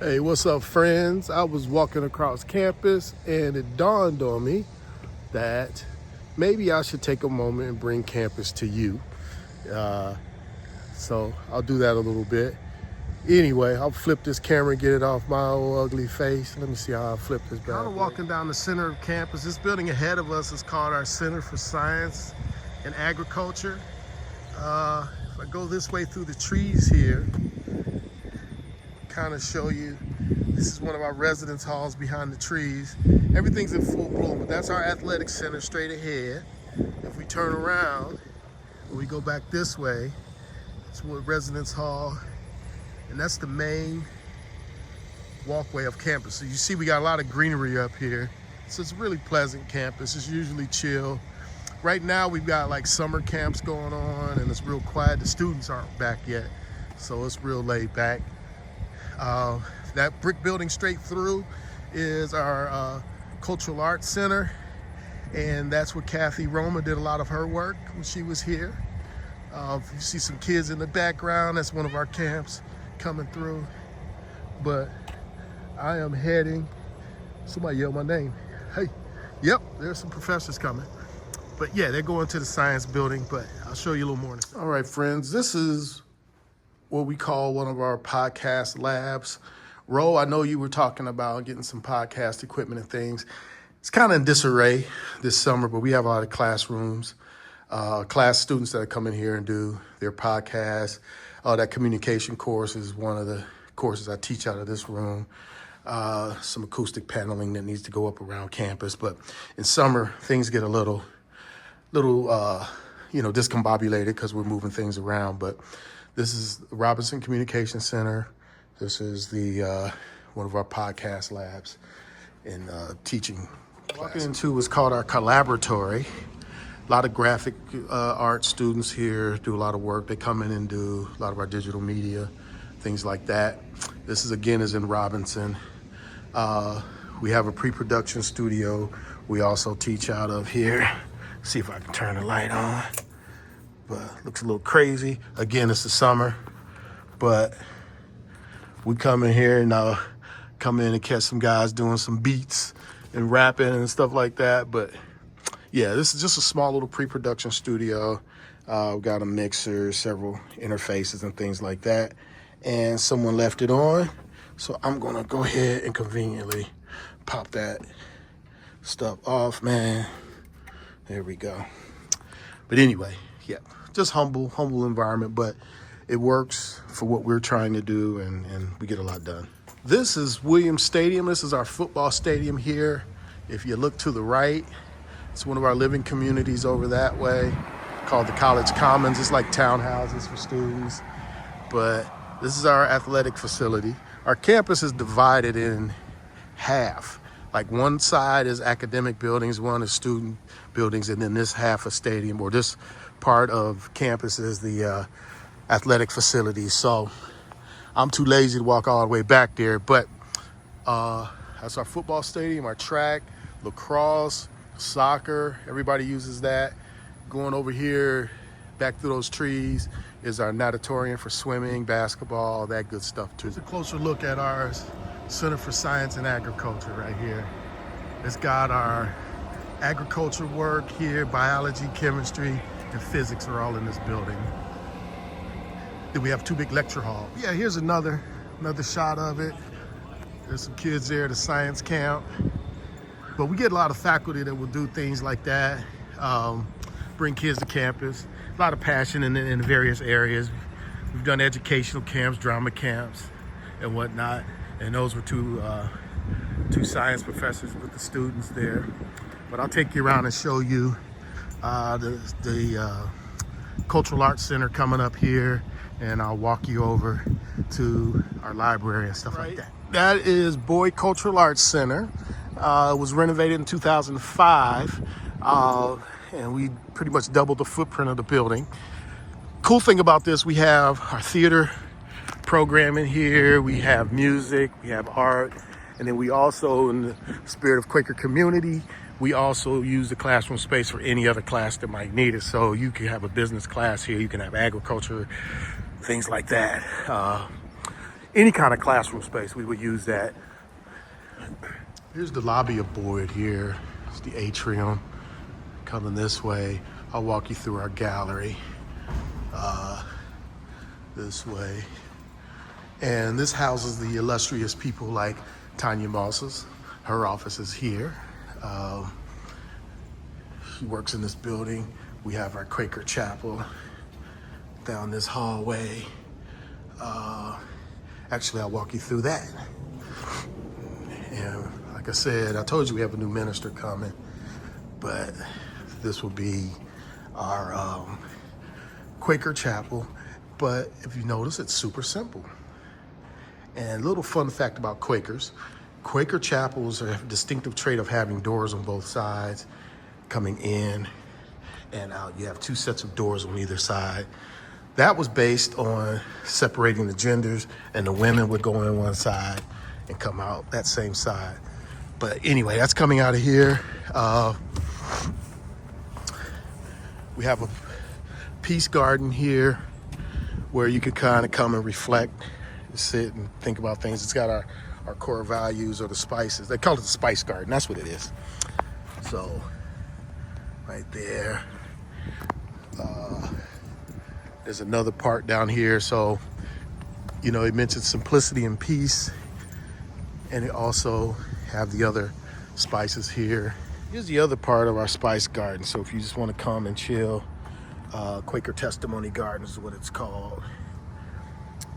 Hey, what's up, friends? I was walking across campus and it dawned on me that maybe I should take a moment and bring campus to you. So I'll do that a little bit. Anyway, I'll flip this camera and get it off my old ugly face. Let me see how I flip this back. I'm walking down the center of campus. This building ahead of us is called our Center for Science and Agriculture. If I go this way through the trees here, kind of show you, this is one of our residence halls behind the trees. Everything's in full bloom, but that's our athletic center straight ahead. If we turn around and we go back this way, it's what residence hall, and that's the main walkway of campus. So you see we got a lot of greenery up here. So it's a really pleasant campus. It's usually chill. Right now we've got like summer camps going on and it's real quiet. The students aren't back yet, so it's real laid back. That brick building straight through is our Cultural Arts Center, and that's where Kathy Roma did a lot of her work when she was here. You see some kids in the background, that's one of our camps coming through. But I am heading, somebody yelled my name. Hey, yep, there's some professors coming. But yeah, they're going to the science building, but I'll show you a little more. All right, friends, this is what we call one of our podcast labs. Ro, I know you were talking about getting some podcast equipment and things. It's kind of in disarray this summer, but we have a lot of classrooms, class students that come in here and do their podcasts. That communication course is one of the courses I teach out of this room. Some acoustic paneling that needs to go up around campus. But in summer, things get a little discombobulated because we're moving things around. But this is the Robinson Communication Center. This is the one of our podcast labs in teaching. Walking into is called our collaboratory. A lot of graphic art students here do a lot of work. They come in and do a lot of our digital media, things like that. This is in Robinson. We have a pre-production studio. We also teach out of here. See if I can turn the light on. But looks a little crazy. Again, it's the summer, but we come in here and come in and catch some guys doing some beats and rapping and stuff like that. But yeah, this is just a small little pre-production studio. We've got a mixer, several interfaces and things like that. And someone left it on. So I'm gonna go ahead and conveniently pop that stuff off, man. There we go. But anyway, yeah, just humble environment, but it works for what we're trying to do, and we get a lot done. This is Williams Stadium. This is our football stadium here. If you look to the right, it's one of our living communities over that way called the College Commons. It's like townhouses for students, but this is our athletic facility. Our campus is divided in half. Like one side is academic buildings, one is student buildings, and then this half a stadium, or this part of campus is the athletic facilities. So I'm too lazy to walk all the way back there, but that's our football stadium, our track, lacrosse, soccer, everybody uses that. Going over here, back through those trees, is our natatorium for swimming, basketball, all that good stuff too. Here's a closer look at our Center for Science and Agriculture right here. It's got our agriculture work here, biology, chemistry, and physics are all in this building. Then we have two big lecture halls. Yeah, here's another shot of it. There's some kids there at a science camp. But we get a lot of faculty that will do things like that, bring kids to campus. A lot of passion in the various areas. We've done educational camps, drama camps, and whatnot. And those were two science professors with the students there. But I'll take you around and show you the Cultural Arts Center coming up here, and I'll walk you over to our library and stuff like that. That is Boyd Cultural Arts Center. It was renovated in 2005, and we pretty much doubled the footprint of the building. Cool thing about this, we have our theater programming here, we have music, we have art, and then we also, in the spirit of Quaker community, we also use the classroom space for any other class that might need it. So you can have a business class here, you can have agriculture, things like that. any kind of classroom space, we would use that. Here's the lobby aboard here. It's the atrium. Coming this way, I'll walk you through our gallery this way. And this houses the illustrious people like Tanya Mosses. Her office is here. She works in this building. We have our Quaker Chapel down this hallway. Actually, I'll walk you through that. And like I said, I told you we have a new minister coming, but this will be our Quaker Chapel. But if you notice, it's super simple. And a little fun fact about Quakers, Quaker chapels have a distinctive trait of having doors on both sides, coming in and out. You have two sets of doors on either side. That was based on separating the genders, and the women would go in one side and come out that same side. But anyway, that's coming out of here. We have a peace garden here where you could kind of come and reflect, sit and think about things. It's got our core values, or the spices. They call it the spice garden. That's what it is. So right there. There's another part down here. So, you know, it mentions simplicity and peace. And it also have the other spices here. Here's the other part of our spice garden. So if you just want to come and chill, Quaker Testimony Garden is what it's called.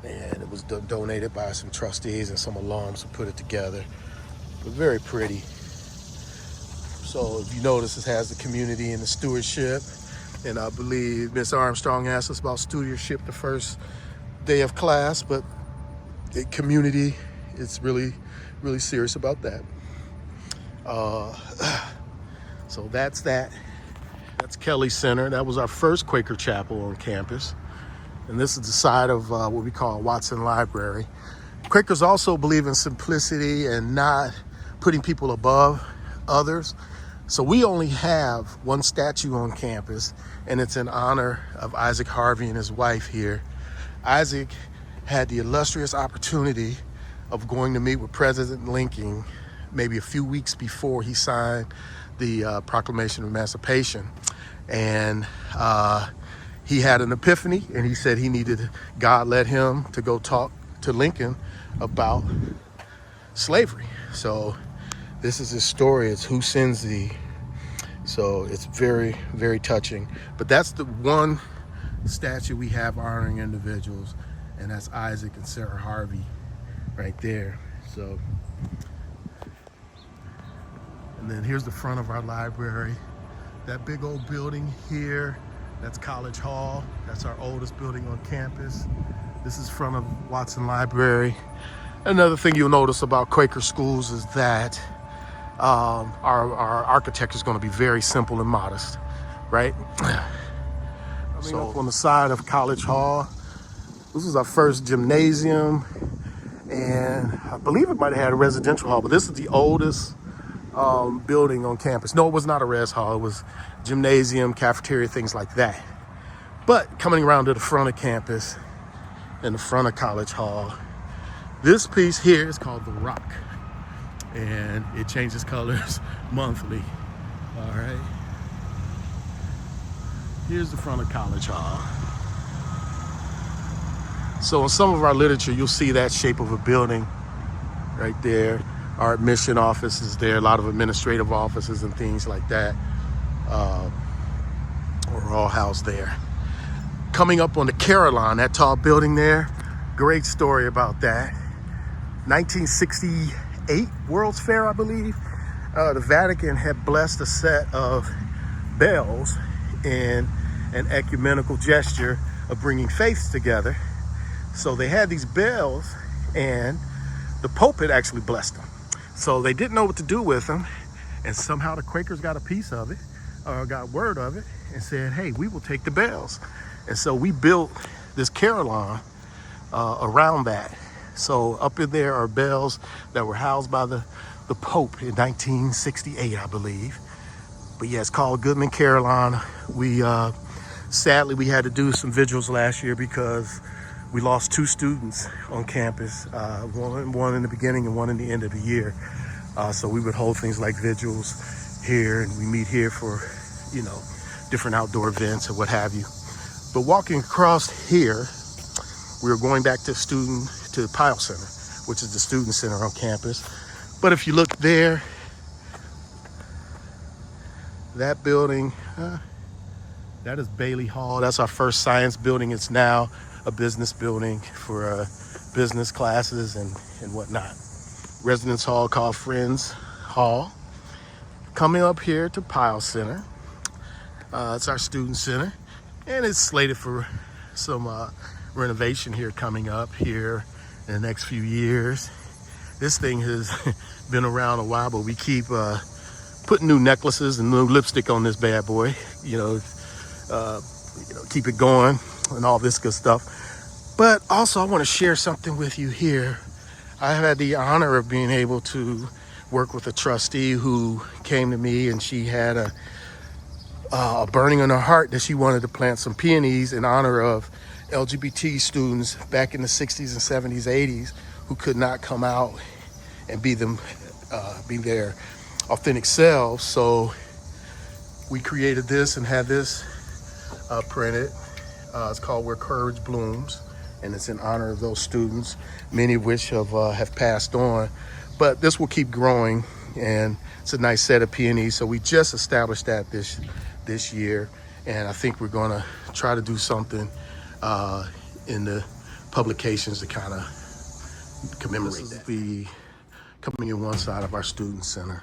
And it was donated by some trustees and some alums who put it together. But very pretty. So if you notice, it has the community and the stewardship. And I believe Miss Armstrong asked us about stewardship the first day of class, but the community is really, really serious about that. So that's that. That's Kelly Center. That was our first Quaker chapel on campus. And this is the side of what we call Watson Library. Quakers also believe in simplicity and not putting people above others. So we only have one statue on campus, and it's in honor of Isaac Harvey and his wife here. Isaac had the illustrious opportunity of going to meet with President Lincoln maybe a few weeks before he signed the Proclamation of Emancipation. And he had an epiphany, and he said God led him to go talk to Lincoln about slavery. So this is his story. It's Who Sends Thee? So it's very, very touching. But that's the one statue we have honoring individuals, and that's Isaac and Sarah Harvey right there. So, and then here's the front of our library. That big old building here, that's College Hall. That's our oldest building on campus. This is front of Watson Library. Another thing you'll notice about Quaker schools is that our architecture is going to be very simple and modest, right? So up on the side of College Hall, this is our first gymnasium, and I believe it might have had a residential hall, but this is the oldest building on campus. No, it was not a res hall. It was gymnasium, cafeteria, things like that. But coming around to the front of campus, in the front of College Hall, this piece here is called the Rock, and it changes colors monthly. All right. Here's the front of College Hall. So in some of our literature, you'll see that shape of a building right there. Our admission office is there, a lot of administrative offices and things like that are all housed there. Coming up on the Carillon, that tall building there, great story about that. 1968 World's Fair, I believe. The Vatican had blessed a set of bells in an ecumenical gesture of bringing faiths together. So they had these bells, and the Pope had actually blessed them. So they didn't know what to do with them, and somehow the Quakers got a piece of it, or got word of it, and said, hey, we will take the bells. And so we built this carillon around that. So up in there are bells that were housed by the Pope in 1968, I believe. But yeah, it's called Goodman Carillon. Sadly, we had to do some vigils last year because we lost 2 students on campus, one in the beginning and one in the end of the year. So we would hold things like vigils here, and we meet here for, different outdoor events or what have you. But walking across here, we were going back to the Pyle Center, which is the student center on campus. But if you look there, that building, that is Bailey Hall. That's our first science building. It's now a business building for business classes and whatnot. Residence hall called Friends Hall. Coming up here to Pyle Center. It's our student center, and it's slated for some renovation here coming up here in the next few years. This thing has been around a while, but we keep putting new necklaces and new lipstick on this bad boy. Keep it going and all this good stuff. But also, I want to share something with you here. I had the honor of being able to work with a trustee who came to me, and she had a burning in her heart that she wanted to plant some peonies in honor of LGBT students back in the 60s and 70s, 80s who could not come out and be their authentic selves. So we created this and had this printed. It's called Where Courage Blooms, and it's in honor of those students, many of which have passed on. But this will keep growing, and it's a nice set of peonies. So we just established that this year, and I think we're going to try to do something in the publications to kind of commemorate that. This is the coming in one side of our student center,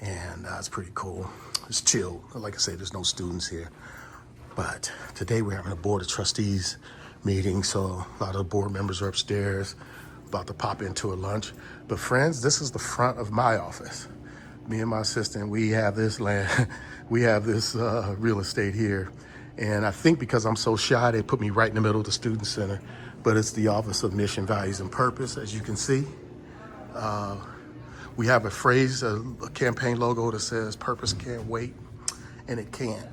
and it's pretty cool. It's chill. Like I say, there's no students here. But today we're having a board of trustees meeting, so a lot of the board members are upstairs, about to pop into a lunch. But friends, this is the front of my office. Me and my assistant, we have this land, we have this real estate here. And I think because I'm so shy, they put me right in the middle of the student center. But it's the Office of Mission, Values, and Purpose, as you can see. We have a phrase, a campaign logo that says, "Purpose can't wait," and it can't.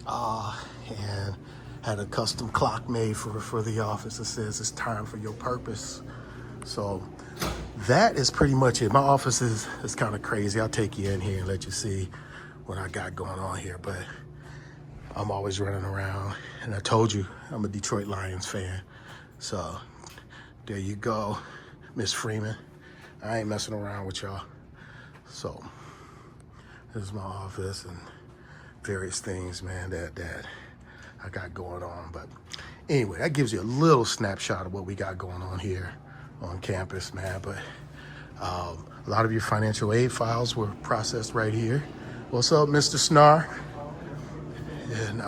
And had a custom clock made for the office that says it's time for your purpose. So that is pretty much it. My office is kind of crazy. I'll take you in here and let you see what I got going on here. But I'm always running around. And I told you, I'm a Detroit Lions fan. So there you go, Miss Freeman. I ain't messing around with y'all. So this is my office and various things, man, that I got going on. But anyway, that gives you a little snapshot of what we got going on here on campus, man. But a lot of your financial aid files were processed right here. What's up, Mr. Snar? And